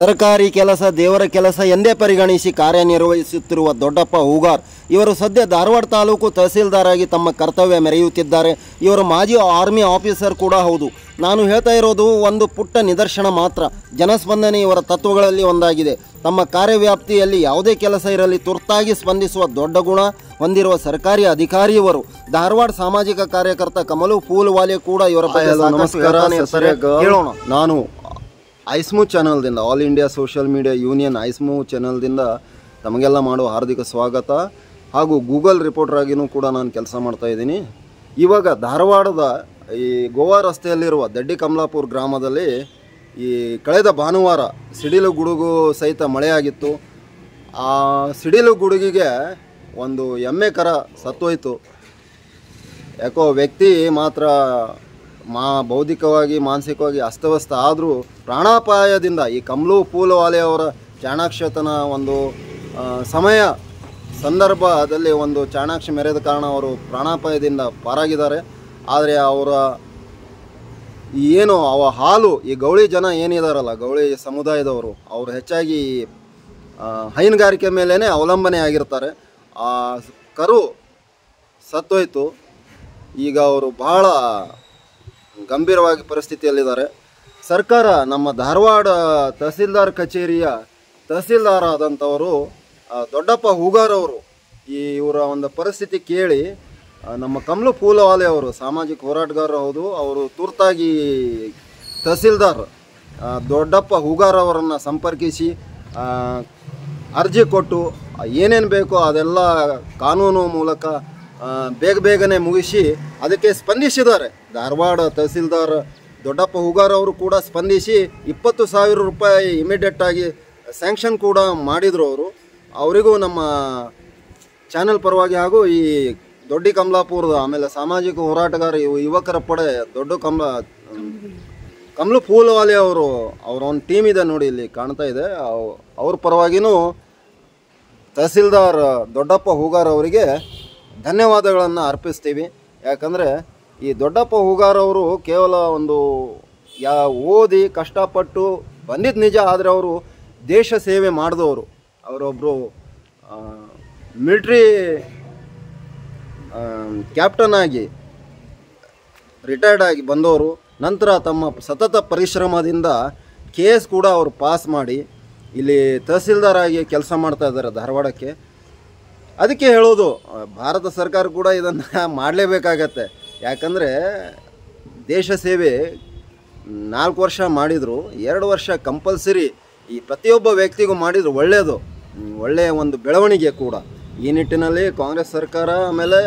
ಸರ್ಕಾರಿ ಕೆಲಸ ದೇವರ ಕೆಲಸ ಎಂದೇ ಪರಿಗಣಿಸಿ ಕಾರ್ಯನಿರ್ವಹಿಸುತ್ತಿರುವ ದೊಡ್ಡಪ್ಪ ಹೂಗಾರ್ ಇವರು ಸದ್ಯ ಧಾರವಾಡ ತಾಲೂಕು ತಹಸೀಲ್ದಾರ್ ಆಗಿ ತಮ್ಮ ಕರ್ತವ್ಯ ಮೆರೆಯುತ್ತಿದ್ದಾರೆ. ಇವರು ಮಾಜಿ ಆರ್ಮಿ ಆಫೀಸರ್ ಕೂಡ ಹೌದು. ನಾನು ಹೇಳ್ತಾ ಇರೋದು ಒಂದು ಪುಟ್ಟ ನಿದರ್ಶನ ಮಾತ್ರ. ಜನಸ್ಪಂದನೆ ಇವರ ತತ್ವಗಳಲ್ಲಿ ಒಂದಾಗಿದೆ. ತಮ್ಮ ಕಾರ್ಯವ್ಯಾಪ್ತಿಯಲ್ಲಿ ಯಾವುದೇ ಕೆಲಸ ಇರಲಿ ತುರ್ತಾಗಿ ಸ್ಪಂದಿಸುವ ದೊಡ್ಡ ಗುಣ ಹೊಂದಿರುವ ಸರ್ಕಾರಿ ಅಧಿಕಾರಿ ಇವರು. ಧಾರವಾಡ ಸಾಮಾಜಿಕ ಕಾರ್ಯಕರ್ತ ಕಮಲು ಫೂಲ್ವಾಲೆ ಕೂಡ ಇವರ ಹೇಳೋಣ. ನಾನು ಐಸ್ಮೂ ಚಾನಲ್ದಿಂದ, all India social media union ಐಸ್ಮೂ ಚಾನಲ್ದಿಂದ ತಮಗೆಲ್ಲ ಮಾಡುವ ಹಾರ್ದಿಕ ಸ್ವಾಗತ. ಹಾಗೂ ಗೂಗಲ್ ರಿಪೋರ್ಟರ್ ಆಗಿಯೂ ಕೂಡ ನಾನು ಕೆಲಸ ಮಾಡ್ತಾಯಿದ್ದೀನಿ. ಇವಾಗ ಧಾರವಾಡದ ಈ ಗೋವಾ ರಸ್ತೆಯಲ್ಲಿರುವ ದಡ್ಡಿ ಕಮಲಾಪುರ ಗ್ರಾಮದಲ್ಲಿ ಈ ಕಳೆದ ಭಾನುವಾರ ಸಿಡಿಲು ಗುಡುಗು ಸಹಿತ ಮಳೆಯಾಗಿತ್ತು. ಆ ಸಿಡಿಲು ಗುಡುಗಿಗೆ ಒಂದು ಎಮ್ಮೆ ಕರ ಸತ್ತೋಯ್ತು. ಯಾಕೋ ವ್ಯಕ್ತಿ ಮಾತ್ರ ಬೌದ್ಧಿಕವಾಗಿ ಮಾನಸಿಕವಾಗಿ ಅಸ್ತವ್ಯಸ್ತ ಆದರೂ ಪ್ರಾಣಾಪಾಯದಿಂದ ಈ ಕಮಲು ಫೂಲ್ವಾಲೆ ಅವರ ಚಾಣಾಕ್ಷತನ ಒಂದು ಸಂದರ್ಭದಲ್ಲಿ ಒಂದು ಚಾಣಾಕ್ಷ ಮೆರೆದ ಕಾರಣ ಅವರು ಪ್ರಾಣಾಪಾಯದಿಂದ ಪಾರಾಗಿದ್ದಾರೆ. ಆದರೆ ಅವರ ಏನು ಹಾಲು ಈ ಗೌಳಿ ಜನ ಏನಿದಾರಲ್ಲ, ಗೌಳಿ ಸಮುದಾಯದವರು, ಅವರು ಹೆಚ್ಚಾಗಿ ಹೈನುಗಾರಿಕೆ ಮೇಲೇ ಅವಲಂಬನೆ ಆಗಿರ್ತಾರೆ. ಆ ಕರು ಸತ್ತೋಯ್ತು. ಈಗ ಅವರು ಬಹಳ ಗಂಭೀರವಾಗಿ ಪರಿಸ್ಥಿತಿಯಲ್ಲಿದ್ದಾರೆ. ಸರ್ಕಾರ ನಮ್ಮ ಧಾರವಾಡ ತಹಸೀಲ್ದಾರ್ ಕಚೇರಿಯ ತಹಸೀಲ್ದಾರ್ ಆದಂಥವರು ದೊಡ್ಡಪ್ಪ ಹೂಗಾರ್ ಅವರು ಇವರ ಒಂದು ಪರಿಸ್ಥಿತಿ ಕೇಳಿ ನಮ್ಮ ಕಮಲು ಫೂಲ್ವಾಲೆ ಅವರು ಸಾಮಾಜಿಕ ಹೋರಾಟಗಾರರು ಹೌದು, ಅವರು ತುರ್ತಾಗಿ ತಹಸೀಲ್ದಾರ್ ದೊಡ್ಡಪ್ಪ ಹೂಗಾರ್ ಅವರನ್ನು ಸಂಪರ್ಕಿಸಿ ಅರ್ಜಿ ಕೊಟ್ಟು ಏನೇನು ಬೇಕೋ ಅದೆಲ್ಲ ಕಾನೂನು ಮೂಲಕ ಬೇಗನೆ ಮುಗಿಸಿ ಅದಕ್ಕೆ ಸ್ಪಂದಿಸಿದ್ದಾರೆ. ಧಾರವಾಡ ತಹಸೀಲ್ದಾರ್ ದೊಡ್ಡಪ್ಪ ಹೂಗಾರ್ ಅವರು ಕೂಡ ಸ್ಪಂದಿಸಿ 20,000 ರೂಪಾಯಿ ಇಮಿಡಿಯೇಟಾಗಿ ಸ್ಯಾಂಕ್ಷನ್ ಕೂಡ ಮಾಡಿದರು. ಅವರಿಗೂ ನಮ್ಮ ಚಾನೆಲ್ ಪರವಾಗಿ ಹಾಗೂ ಈ ದೊಡ್ಡಿ ಕಮಲಾಪುರದ ಆಮೇಲೆ ಸಾಮಾಜಿಕ ಹೋರಾಟಗಾರ ಯುವಕರ ಪಡೆ ಕಮಲು ಫೂಲ್ವಾಲೆ ಅವರ ಒಂದು ಟೀಮ್ ಇದೆ ನೋಡಿ, ಇಲ್ಲಿ ಕಾಣ್ತಾ ಇದೆ. ಅವ್ರ ಪರವಾಗಿಯೂ ತಹಸೀಲ್ದಾರ್ ದೊಡ್ಡಪ್ಪ ಹೂಗಾರ್ ಅವರಿಗೆ ಧನ್ಯವಾದಗಳನ್ನು ಅರ್ಪಿಸ್ತೀವಿ. ಯಾಕಂದರೆ ಈ ದೊಡ್ಡಪ್ಪ ಹೂಗಾರ್ ಅವರು ಕೇವಲ ಒಂದು ಓದಿ ಕಷ್ಟಪಟ್ಟು ಬಂದಿದ್ದು ನಿಜ, ಆದರೆ ಅವರು ದೇಶ ಸೇವೆ ಮಾಡಿದವರು. ಅವರೊಬ್ಬರು ಮಿಲಿಟ್ರಿ ಕ್ಯಾಪ್ಟನ್ ಆಗಿ ರಿಟೈರ್ಡ್ ಆಗಿ ಬಂದವರು. ನಂತರ ತಮ್ಮ ಸತತ ಪರಿಶ್ರಮದಿಂದ KS ಕೂಡ ಅವರು ಪಾಸ್ ಮಾಡಿ ಇಲ್ಲಿ ತಹಸೀಲ್ದಾರ್ ಆಗಿ ಕೆಲಸ ಮಾಡ್ತಾ ಇದ್ದಾರೆ ಧಾರವಾಡಕ್ಕೆ. ಅದಕ್ಕೆ ಹೇಳೋದು, ಭಾರತ ಸರ್ಕಾರ ಕೂಡ ಇದನ್ನು ಮಾಡಲೇಬೇಕಾಗತ್ತೆ. ಯಾಕಂದರೆ ದೇಶ ಸೇವೆ 4 ವರ್ಷ ಮಾಡಿದರು, 2 ವರ್ಷ ಕಂಪಲ್ಸರಿ ಈ ಪ್ರತಿಯೊಬ್ಬ ವ್ಯಕ್ತಿಗೂ ಮಾಡಿದ್ರು ಒಳ್ಳೆಯದು, ಒಳ್ಳೆಯ ಒಂದು ಬೆಳವಣಿಗೆ ಕೂಡ. ಈ ನಿಟ್ಟಿನಲ್ಲಿ ಕಾಂಗ್ರೆಸ್ ಸರ್ಕಾರ ಆಮೇಲೆ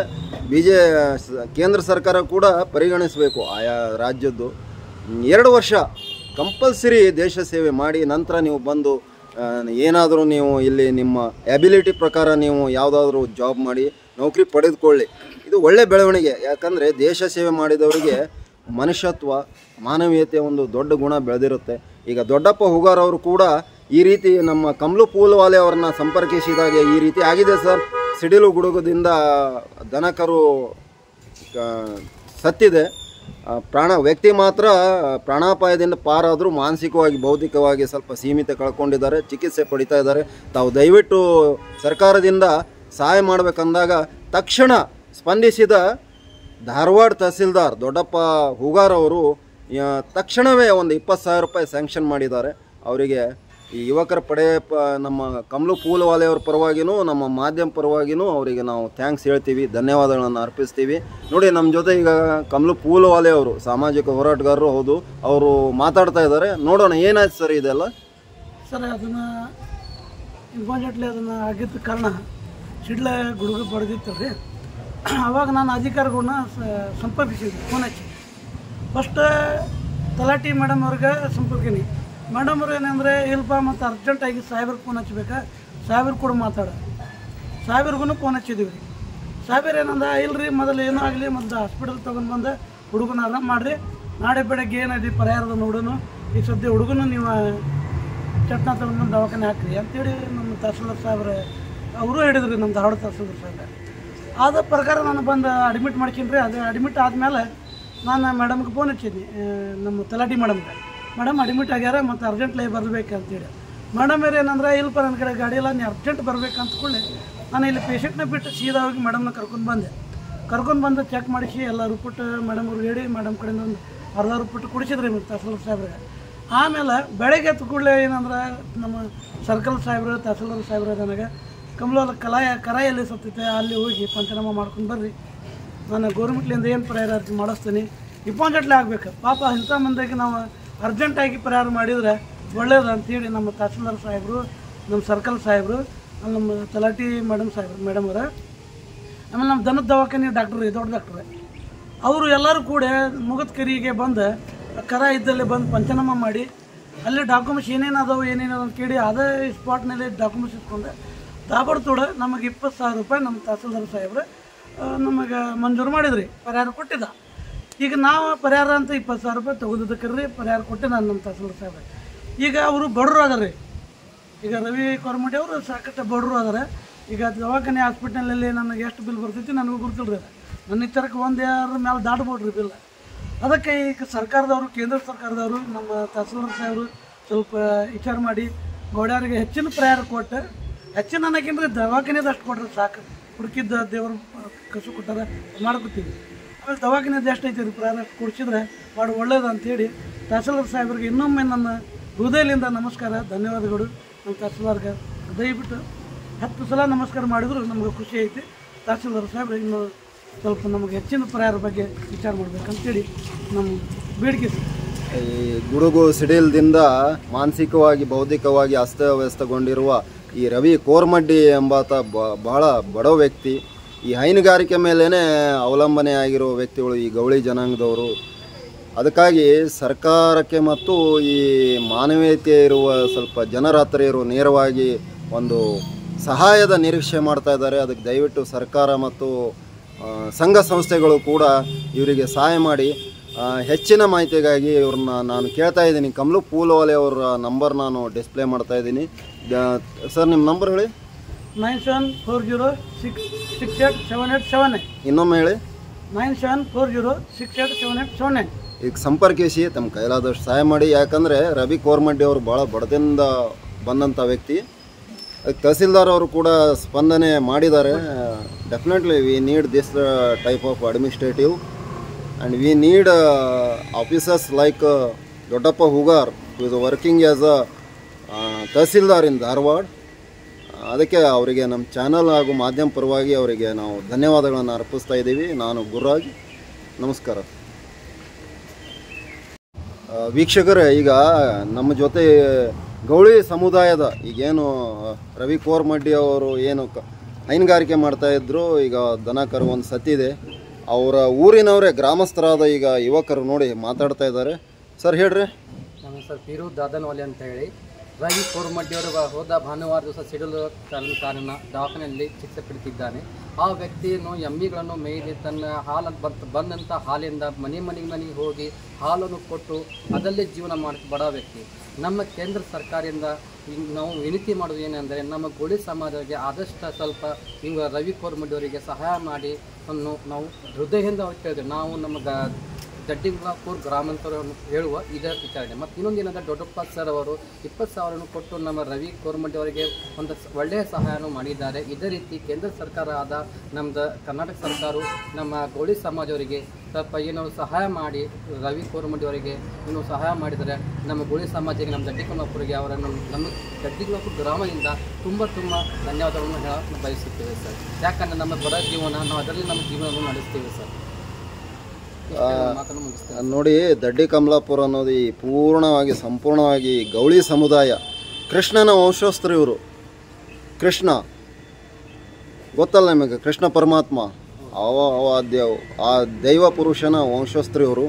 ಕೇಂದ್ರ ಸರ್ಕಾರ ಕೂಡ ಪರಿಗಣಿಸಬೇಕು. ಆಯಾ ರಾಜ್ಯದ್ದು 2 ವರ್ಷ ಕಂಪಲ್ಸರಿ ದೇಶ ಸೇವೆ ಮಾಡಿ ನಂತರ ನೀವು ಬಂದು ಏನಾದರೂ ನೀವು ಇಲ್ಲಿ ನಿಮ್ಮ ಎಬಿಲಿಟಿ ಪ್ರಕಾರ ನೀವು ಯಾವುದಾದ್ರೂ ಜಾಬ್ ಮಾಡಿ ನೌಕರಿ ಪಡೆದುಕೊಳ್ಳಿ. ಇದು ಒಳ್ಳೆಯ ಬೆಳವಣಿಗೆ. ಯಾಕಂದರೆ ದೇಶ ಸೇವೆ ಮಾಡಿದವರಿಗೆ ಮನುಷ್ಯತ್ವ, ಮಾನವೀಯತೆ ಒಂದು ದೊಡ್ಡ ಗುಣ ಬೆಳೆದಿರುತ್ತೆ. ಈಗ ದೊಡ್ಡಪ್ಪ ಹೂಗಾರ್ ಅವರು ಕೂಡ ಈ ರೀತಿ ನಮ್ಮ ಕಮಲು ಫೂಲ್ವಾಲೆ ಅವರನ್ನ ಸಂಪರ್ಕಿಸಿದಾಗ ಈ ರೀತಿ ಆಗಿದೆ ಸರ್, ಸಿಡಿಲು ಗುಡುಗದಿಂದ ದನಕರು ಸತ್ತಿದೆ, ವ್ಯಕ್ತಿ ಮಾತ್ರ ಪ್ರಾಣಾಪಾಯದಿಂದ ಪಾರಾದರೂ ಮಾನಸಿಕವಾಗಿ ಬೌದ್ಧಿಕವಾಗಿ ಸ್ವಲ್ಪ ಸೀಮಿತ ಕಳ್ಕೊಂಡಿದ್ದಾರೆ, ಚಿಕಿತ್ಸೆ ಪಡಿತಾ ಇದ್ದಾರೆ. ತಾವು ದಯವಿಟ್ಟು ಸರ್ಕಾರದಿಂದ ಸಹಾಯ ಮಾಡಬೇಕಂದಾಗ ತಕ್ಷಣ ಸ್ಪಂದಿಸಿದ ಧಾರವಾಡ ತಹಸೀಲ್ದಾರ್ ದೊಡ್ಡಪ್ಪ ಹೂಗಾರ್ ಅವರು ತಕ್ಷಣವೇ ಒಂದು 20,000 ರೂಪಾಯಿ ಸ್ಯಾಂಕ್ಷನ್ ಮಾಡಿದ್ದಾರೆ. ಅವರಿಗೆ ಈ ಯುವಕರ ಪಡೆ ನಮ್ಮ ಕಮಲು ಫೂಲ್ವಾಲೆ ಅವ್ರ ಪರವಾಗಿಯೂ ನಮ್ಮ ಮಾಧ್ಯಮ ಪರವಾಗಿಯೂ ಅವರಿಗೆ ನಾವು ಥ್ಯಾಂಕ್ಸ್ ಹೇಳ್ತೀವಿ, ಧನ್ಯವಾದಗಳನ್ನು ಅರ್ಪಿಸ್ತೀವಿ. ನೋಡಿ, ನಮ್ಮ ಜೊತೆ ಈಗ ಕಮಲು ಫೂಲ್ವಾಲೆ ಅವರು ಸಾಮಾಜಿಕ ಹೋರಾಟಗಾರರು ಹೌದು, ಅವರು ಮಾತಾಡ್ತಾ ಇದ್ದಾರೆ. ನೋಡೋಣ ಏನಾಯ್ತು ಸರ್ ಇದೆಲ್ಲ. ಸರ್, ಅದನ್ನು ಇನ್ಫಾರ್ಚುನೇಟ್ಲಿ ಅದನ್ನು ಆಗಿದ್ದ ಕಾರಣ ಸಿಡ್ಲ ಗುಡುಗು ಬಡ್ದಿತ್ತಲ್ರಿ, ಆವಾಗ ನಾನು ಅಧಿಕಾರಿಗಳನ್ನ ಸಂಪರ್ಕಿಸಿದ್ದೆ, ಫೋನ್ ಹಚ್ಚಿ. ಫಸ್ಟ್ ತಲಾಟಿ ಮೇಡಮ್ ಅವ್ರಿಗೆ ಸಂಪರ್ಕಿನಿ. ಮೇಡಮ್ ಅವ್ರು ಏನಂದರೆ, ಇಲ್ಪ ಮತ್ತು ಅರ್ಜೆಂಟಾಗಿ ಸಾಹೇಬ್ರಿಗೆ ಫೋನ್ ಹಚ್ಬೇಕಾ, ಸಾಹೇಬ್ರು ಕೂಡ ಸಾಹೇಬ್ರಿಗೂ ಫೋನ್ ಹಚ್ಚಿದ್ದೀವಿ ರೀ. ಸಾಹೇಬ್ರು ಏನಂದ, ಇಲ್ರಿ ಮೊದಲು ಏನೂ ಆಗಲಿ, ಮತ್ತು ಹಾಸ್ಪಿಟಲ್ ತೊಗೊಂಡು ಬಂದು ಹುಡುಗನ ಆರಾಮ ಮಾಡಿರಿ, ನಾಳೆ ಬೆಳಗ್ಗೆ ಏನಿದೆ ಪರಿಹಾರದ ನೋಡೋನು, ಈ ಸದ್ಯ ಹುಡುಗನು ನೀವು ಚಟ್ನ ತೊಗೊಂಡು ಬಂದು ದವಾಖಾನೆ ಹಾಕ್ರಿ ಅಂತೇಳಿ ನಮ್ಮ ತಹಸೀಲ್ದಾರ್ ಸಾಹೇಬ್ರೆ ಅವರು ಹೇಳಿದ್ರಿ, ನಮ್ಮ ಧಾರವಾಡ ತಹಸೀಲ್ದಾರ್ ಸಾಹೇಬ್ರೆ. ಆದ ಪ್ರಕಾರ ನಾನು ಬಂದು ಅಡ್ಮಿಟ್ ಮಾಡ್ಕೊಂಡ್ರಿ. ಅದು ಅಡ್ಮಿಟ್ ಆದಮೇಲೆ ನಾನು ಮೇಡಮ್ಗೆ ಫೋನ್ ಹಚ್ಚಿದ್ನಿ, ನಮ್ಮ ತಲಾಟಿ ಮೇಡಮ್ಗೆ. ಮೇಡಮ್ ಅಡ್ಮಿಟ್ ಆಗ್ಯಾರ ಮತ್ತು ಅರ್ಜೆಂಟ್ಲಿ ಬರಬೇಕು ಅಂತೇಳಿ. ಮೇಡಮ್ ಬೇರೆ ಏನಂದ್ರೆ ಇಲ್ಪ ನನ್ನ ಕಡೆ ಗಾಡಿ ಇಲ್ಲ, ನೀನು ಅರ್ಜೆಂಟ್ ಬರ್ಬೇಕಂತ ಕೂಡಲೇ ನಾನು ಇಲ್ಲಿ ಪೇಷಂಟ್ನ ಬಿಟ್ಟು ಸೀದಾ ಹೋಗಿ ಮೇಡಮ್ನ ಕರ್ಕೊಂಡು ಬಂದು ಚೆಕ್ ಮಾಡಿಸಿ ಎಲ್ಲ ರಿಪೋರ್ಟ್ ಮೇಡಮ್ ಅವ್ರಿಗೆ ಹೇಳಿ ಮೇಡಮ್ ಕಡೆಯಿಂದ ಒಂದು ಅರ್ಧ ರಿಪೋರ್ಟ್ ಕೊಡಿಸಿದ್ರಿ ತಹಸೀಲ್ದಾರ್ ಸಾಹೇಬ್ರಿಗೆ. ಆಮೇಲೆ ಬೆಳಗ್ಗೆ ಎದ್ದ ಕೂಡಲೇ ಏನಂದ್ರೆ ನಮ್ಮ ಸರ್ಕಲ್ ಸಾಹೇಬ್ರು ತಹಸೀಲ್ದಾರ್ ಸಾಹೇಬ್ರು ನನಗೆ ಕಮಲದ ಕರ ಎಲ್ಲಿ ಸತ್ತೈತೆ ಅಲ್ಲಿ ಹೋಗಿ ಪಂಚನಾಮ ಮಾಡ್ಕೊಂಡು ಬರ್ರಿ, ನಾನು ಗೌರ್ಮೆಂಟ್ಲಿಂದ ಏನು ಪರಿಹಾರ ಮಾಡಿಸ್ತೀನಿ, ಇಪ್ಪಂಜಟ್ಲೆ ಆಗಬೇಕು ಪಾಪ ಇಂಥ ಮಂದಿಗೆ ನಾವು ಅರ್ಜೆಂಟಾಗಿ ಪರಿಹಾರ ಮಾಡಿದರೆ ಒಳ್ಳೇದು ಅಂಥೇಳಿ ನಮ್ಮ ತಹಸೀಲ್ದಾರ್ ಸಾಹೇಬರು, ನಮ್ಮ ಸರ್ಕಲ್ ಸಾಹೇಬರು, ನಮ್ಮ ತಲಾಟಿ ಮೇಡಮ್ ಅವರ, ಆಮೇಲೆ ನಮ್ಮ ದನದ ದವಾಖಾನೆ ಡಾಕ್ಟ್ರು ದೊಡ್ಡ ಡಾಕ್ಟ್ರೆ ಅವರು ಎಲ್ಲರೂ ಕೂಡ ಮುಗದ ಕರಿಗೆ ಬಂದು ಕರ ಇದ್ದಲ್ಲಿ ಬಂದು ಪಂಚನಾಮ ಮಾಡಿ ಅಲ್ಲಿ ಡಾಕ್ಯುಮೆಂಟ್ಸ್ ಏನೇನದಾವು ಅಂತ ಕೇಳಿ ಅದೇ ಸ್ಪಾಟ್ನಲ್ಲಿ ಡಾಕ್ಯುಮೆಂಟ್ಸ್ ಇಟ್ಕೊಂಡು ತಾಬಡ್ತೋಡ ನಮಗೆ 20,000 ರೂಪಾಯಿ ನಮ್ಮ ತಹಸೀಲ್ದಾರ್ ಸಾಹೇಬ್ರು ನಮಗೆ ಮಂಜೂರು ಮಾಡಿದ್ರಿ, ಪರಿಹಾರ ಕೊಟ್ಟಿದ್ದ. ಈಗ ನಾವು ಪರಿಹಾರ ಅಂತ 20,000 ರೂಪಾಯಿ ತೊಗೊಂಡಿದ್ದಕ್ರಿ ಪರಿಹಾರ ಕೊಟ್ಟಿದ್ದ ನಮ್ಮ ತಹಸೀಲ್ದಾರ್ ಸಾಹೇಬ್ರು. ಈಗ ಅವರು ಬಡವರು ಅದಾರೆ, ಈಗ ರವಿ ಕೋರ್ಮಂಡಿ ಅವರು ಸಾಕಷ್ಟು ಬಡವರು ಅದಾರೆ. ಈಗ ದವಾಖಾನೆ ಹಾಸ್ಪಿಟಲಲ್ಲಿ ನನಗೆ ಎಷ್ಟು ಬಿಲ್ ಬರ್ತೈತಿ ನನಗೂ ಗೊತ್ತಿಲ್ಲ ರೀ, ನನ್ನ ಇತ್ತರಕ್ಕೆ ಒಂದು ಯಾರ ಮೇಲೆ ದಾಟ್ಬೋಡ್ರಿ ಬಿಲ್. ಅದಕ್ಕೆ ಈಗ ಸರ್ಕಾರದವರು, ಕೇಂದ್ರ ಸರ್ಕಾರದವರು, ನಮ್ಮ ತಹಸೀಲ್ದಾರ್ ಸಾಹೇಬರು ಸ್ವಲ್ಪ ವಿಚಾರ ಮಾಡಿ ಗೌಡ್ಯರಿಗೆ ಹೆಚ್ಚಿನ ಪರಿಹಾರ ಕೊಟ್ಟು, ಹೆಚ್ಚಿನ ಅನ್ನೋಕ್ಕಿಂತ ದವಾಖಾನೆದು ಅಷ್ಟು ಕೊಟ್ರೆ ಸಾಕು, ಹುಡುಕಿದ್ದ ದೇವರು ಕಸು ಕೊಟ್ಟಾರ ಮಾಡ್ಕೊತೀವಿ. ಆಮೇಲೆ ದವಾಖಾನೆದು ಎಷ್ಟು ಐತಿ ರೀ ಪರಿಹಾರ ಕೊಡಿಸಿದ್ರೆ ಭಾಳ ಒಳ್ಳೇದು ಅಂಥೇಳಿ ತಹಸೀಲ್ದಾರ್ ಸಾಹೇಬ್ರಿಗೆ ಇನ್ನೊಮ್ಮೆ ನನ್ನ ಹೃದಯದಿಂದ ನಮಸ್ಕಾರ, ಧನ್ಯವಾದಗಳು. ನಮ್ಮ ತಹಸೀಲ್ದಾರ್ಗೆ ದಯವಿಟ್ಟು 10 ಸಲ ನಮಸ್ಕಾರ ಮಾಡಿದ್ರು ನಮಗೆ ಖುಷಿ ಐತಿ. ತಹಸೀಲ್ದಾರ್ ಸಾಹೇಬ್ರು ಇನ್ನೂ ಸ್ವಲ್ಪ ನಮಗೆ ಹೆಚ್ಚಿನ ಪರಿಹಾರ ಬಗ್ಗೆ ವಿಚಾರ ಮಾಡ್ಬೇಕಂತೇಳಿ ನಮ್ಮ ಬೇಡಿಕೆ. ಈ ಗುಡುಗು ಸಿಡಿಲದಿಂದ ಮಾನಸಿಕವಾಗಿ ಬೌದ್ಧಿಕವಾಗಿ ಅಸ್ತವ್ಯಸ್ತಗೊಂಡಿರುವ ಈ ರವಿ ಕೋರ್ಮಡ್ಡಿ ಎಂಬಾತ ಬಹಳ ಬಡ ವ್ಯಕ್ತಿ. ಈ ಹೈನುಗಾರಿಕೆ ಮೇಲೇ ಅವಲಂಬನೆ ಆಗಿರುವ ವ್ಯಕ್ತಿಗಳು ಈ ಗೌಳಿ ಜನಾಂಗದವರು. ಅದಕ್ಕಾಗಿ ಸರ್ಕಾರಕ್ಕೆ ಮತ್ತು ಈ ಮಾನವೀಯತೆ ಇರುವ ಸ್ವಲ್ಪ ಜನರ ಹತ್ರ ಇರುವ ನೇರವಾಗಿ ಒಂದು ಸಹಾಯದ ನಿರೀಕ್ಷೆ ಮಾಡ್ತಾ ಇದ್ದಾರೆ. ಅದಕ್ಕೆ ದಯವಿಟ್ಟು ಸರ್ಕಾರ ಮತ್ತು ಸಂಘ ಸಂಸ್ಥೆಗಳು ಕೂಡ ಇವರಿಗೆ ಸಹಾಯ ಮಾಡಿ. ಹೆಚ್ಚಿನ ಮಾಹಿತಿಗಾಗಿ ಇವ್ರನ್ನ ನಾನು ಕೇಳ್ತಾ ಇದ್ದೀನಿ. ಕಮಲು ಪೂಲವಾಲೆ ಅವರ ನಂಬರ್ ನಾನು ಡಿಸ್ಪ್ಲೇ ಮಾಡ್ತಾ ಇದ್ದೀನಿ. ಸರ್ ನಿಮ್ಮ ನಂಬರ್ ಹೇಳಿ. 9740687879. ಇನ್ನೊಮ್ಮೆ ಹೇಳಿ. 9740687879. ಈಗ ಸಂಪರ್ಕಿಸಿ ತಮ್ಮ ಕೈಲಾದಷ್ಟು ಸಹಾಯ ಮಾಡಿ. ಯಾಕಂದರೆ ರವಿ ಕೋರ್ಮಡ್ಡಿ ಅವರು ಭಾಳ ಬಡದಿಂದ ಬಂದಂಥ ವ್ಯಕ್ತಿ. ಅದಕ್ಕೆ ತಹಸೀಲ್ದಾರ್ ಅವರು ಕೂಡ ಸ್ಪಂದನೆ ಮಾಡಿದ್ದಾರೆ. Definitely we need this type of administrative and we need officers like Doddappa Hugar who is working as a tahsildar in Dharwad. ಅದಕ್ಕೆ ಅವರಿಗೆ ನಮ್ಮ ಚಾನಲ್ ಹಾಗೂ ಮಾಧ್ಯಮ ಪರವಾಗಿ ಅವರಿಗೆ ನಾವು ಧನ್ಯವಾದಗಳನ್ನು ಅರ್ಪಿಸ್ತಾ ಇದ್ದೀವಿ. ನಾನು ಗುರುರಾಜ್, ನಮಸ್ಕಾರ. ವೀಕ್ಷಕರೇ, ಈಗ ನಮ್ಮ ಜೊತೆ ಗೌಳಿ ಸಮುದಾಯದ ಈಗೇನು ರವಿ ಕೋರ್ಮಡ್ಡಿ ಅವರು ಏನು ಹೈನುಗಾರಿಕೆ ಮಾಡ್ತಾಯಿದ್ರು, ಈಗ ದನ ಕರು ಒಂದು ಸತ್ತಿದೆ, ಅವರ ಊರಿನವರೇ ಗ್ರಾಮಸ್ಥರಾದ ಈಗ ಯುವಕರು ನೋಡಿ ಮಾತಾಡ್ತಾ ಇದ್ದಾರೆ. ಸರ್ ಹೇಳ್ರಿ. ನಮ್ಮ ಸರ್ ಪೀರು ದಾದನವಾಲೆ ಅಂತ ಹೇಳಿ ರವಿ ಕೋರ್ಮಡ್ಡಿಯವರು ಹೋದ ಭಾನುವಾರ ದಿವಸ ಸಿಡಿಲು ಕಾರಣ ದವಾಖಾನೆಯಲ್ಲಿ ಚಿಕಿತ್ಸೆ ಪಡೆದಿದ್ದಾನೆ. ಆ ವ್ಯಕ್ತಿಯನ್ನು ಎಮ್ಮಿಗಳನ್ನು ಮೇಯ್ದು ತನ್ನ ಬಂದಂಥ ಹಾಲಿಂದ ಮನೆಗೆ ಹೋಗಿ ಹಾಲನ್ನು ಕೊಟ್ಟು ಅದಲ್ಲೇ ಜೀವನ ಮಾಡಿ ಬಡ ವ್ಯಕ್ತಿ. ನಮ್ಮ ಕೇಂದ್ರ ಸರ್ಕಾರದಿಂದ ನಾವು ವಿನಂತಿ ಮಾಡೋದು ಏನೆಂದರೆ ನಮ್ಮ ಗೋಳಿ ಸಮಾಜಕ್ಕೆ ಆದಷ್ಟು ಸ್ವಲ್ಪ ಇವ ರವಿ ಕೋರ್ಮಡ್ಡಿಯವರಿಗೆ ಸಹಾಯ ಮಾಡಿ ನಾವು ಹೃದಯದಿಂದ ಅವ್ರು ಕೇಳಿದ್ವಿ. ನಾವು ನಮ್ಮ ದಡ್ಡಿಗುಲಾಪುರ ಗ್ರಾಮಾಂತರವನ್ನು ಹೇಳುವ ಇದೇ ವಿಚಾರಣೆ. ಮತ್ತು ಇನ್ನೊಂದು ಏನಂದರೆ ದೊಡ್ಡಪ್ಪ ಸರ್ ಅವರು 20,000 ಕೊಟ್ಟು ನಮ್ಮ ರವಿ ಕೋರ್ಮಡ್ಡಿ ಅವರಿಗೆ ಒಂದು ಒಳ್ಳೆಯ ಸಹಾಯನೂ ಮಾಡಿದ್ದಾರೆ. ಇದೇ ರೀತಿ ಕೇಂದ್ರ ಸರ್ಕಾರ ಆದ ನಮ್ಮದು ಕರ್ನಾಟಕ ಸರ್ಕಾರವು ನಮ್ಮ ಗೌಳಿ ಸಮಾಜವರಿಗೆ ಸ್ವಲ್ಪ ಏನೋ ಸಹಾಯ ಮಾಡಿ ರವಿ ಕೋರ್ಮಡ್ಡಿ ಅವರಿಗೆ ಇನ್ನೂ ಸಹಾಯ ಮಾಡಿದರೆ ನಮ್ಮ ಗೌಳಿ ಸಮಾಜಕ್ಕೆ ನಮ್ಮ ದಡ್ಡಿಗುಲಾಪುರಿಗೆ ಅವರನ್ನು ನಮ್ಮ ದಡ್ಡಿಗುಲಾಪುರ ಗ್ರಾಮದಿಂದ ತುಂಬ ಧನ್ಯವಾದಗಳನ್ನು ಹೇಳ ಬಯಸುತ್ತೇವೆ ಸರ್. ಯಾಕಂದರೆ ನಮ್ಮ ಬಡ ಜೀವನ ನಾವು ಅದರಲ್ಲಿ ನಮ್ಮ ಜೀವನವನ್ನು ನಡೆಸ್ತೀವಿ ಸರ್. ನೋಡಿ, ದಡ್ಡಿ ಕಮಲಾಪುರ ಅನ್ನೋದು ಈ ಸಂಪೂರ್ಣವಾಗಿ ಗೌಳಿ ಸಮುದಾಯ, ಕೃಷ್ಣನ ವಂಶಸ್ಥರು ಇವರು. ಕೃಷ್ಣ ಗೊತ್ತಲ್ಲ ನಿಮಗೆ, ಕೃಷ್ಣ ಪರಮಾತ್ಮ ಆ ದೈವ ಪುರುಷನ ವಂಶಸ್ಥರು ಇವರು.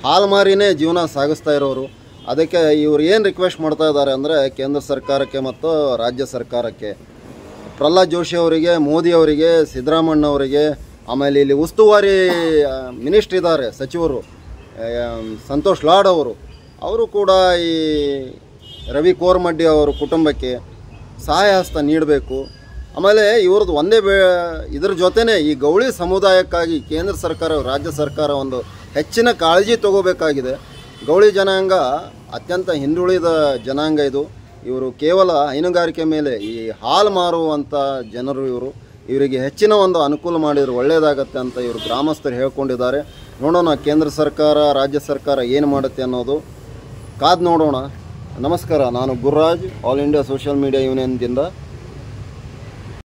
ಹಾಲು ಮಾರಿನೇ ಜೀವನ ಸಾಗಿಸ್ತಾ ಇರೋರು. ಅದಕ್ಕೆ ಇವ್ರು ಏನು ರಿಕ್ವೆಸ್ಟ್ ಮಾಡ್ತಾ ಇದ್ದಾರೆ ಅಂದರೆ ಕೇಂದ್ರ ಸರ್ಕಾರಕ್ಕೆ ಮತ್ತು ರಾಜ್ಯ ಸರ್ಕಾರಕ್ಕೆ, ಪ್ರಹ್ಲಾದ್ ಜೋಶಿ ಅವರಿಗೆ, ಮೋದಿ ಅವರಿಗೆ, ಸಿದ್ದರಾಮಣ್ಣವರಿಗೆ, ಆಮೇಲೆ ಇಲ್ಲಿ ಉಸ್ತುವಾರಿ ಮಿನಿಸ್ಟ್ರ್ ಇದ್ದಾರೆ ಸಚಿವರು ಸಂತೋಷ್ ಲಾಡ್ ಅವರು ಕೂಡ ಈ ರವಿ ಕೋರ್ಮಡ್ಡಿ ಅವರ ಕುಟುಂಬಕ್ಕೆ ಸಹಾಯ ಹಸ್ತ ನೀಡಬೇಕು. ಆಮೇಲೆ ಇವ್ರದ್ದು ಒಂದೇ ಇದ್ರ ಜೊತೆನೇ ಈ ಗೌಳಿ ಸಮುದಾಯಕ್ಕಾಗಿ ಕೇಂದ್ರ ಸರ್ಕಾರ, ರಾಜ್ಯ ಸರ್ಕಾರ ಒಂದು ಹೆಚ್ಚಿನ ಕಾಳಜಿ ತಗೋಬೇಕಾಗಿದೆ. ಗೌಳಿ ಜನಾಂಗ ಅತ್ಯಂತ ಹಿಂದುಳಿದ ಜನಾಂಗ ಇದು. ಇವರು ಕೇವಲ ಹೈನುಗಾರಿಕೆ ಮೇಲೆ ಈ ಹಾಲು ಮಾರುವಂಥ ಜನರು ಇವರಿಗೆ ಹೆಚ್ಚಿನ ಒಂದು ಅನುಕೂಲ ಮಾಡಿದರೆ ಒಳ್ಳೆಯದಾಗತ್ತೆ ಅಂತ ಇವರು ಗ್ರಾಮಸ್ಥರು ಹೇಳ್ಕೊಂಡಿದ್ದಾರೆ. ನೋಡೋಣ ಕೇಂದ್ರ ಸರ್ಕಾರ ರಾಜ್ಯ ಸರ್ಕಾರ ಏನು ಮಾಡುತ್ತೆ ಅನ್ನೋದು ಕಾದು ನೋಡೋಣ. ನಮಸ್ಕಾರ, ನಾನು Gururaj, all India social media ಯೂನಿಯನ್ದಿಂದ.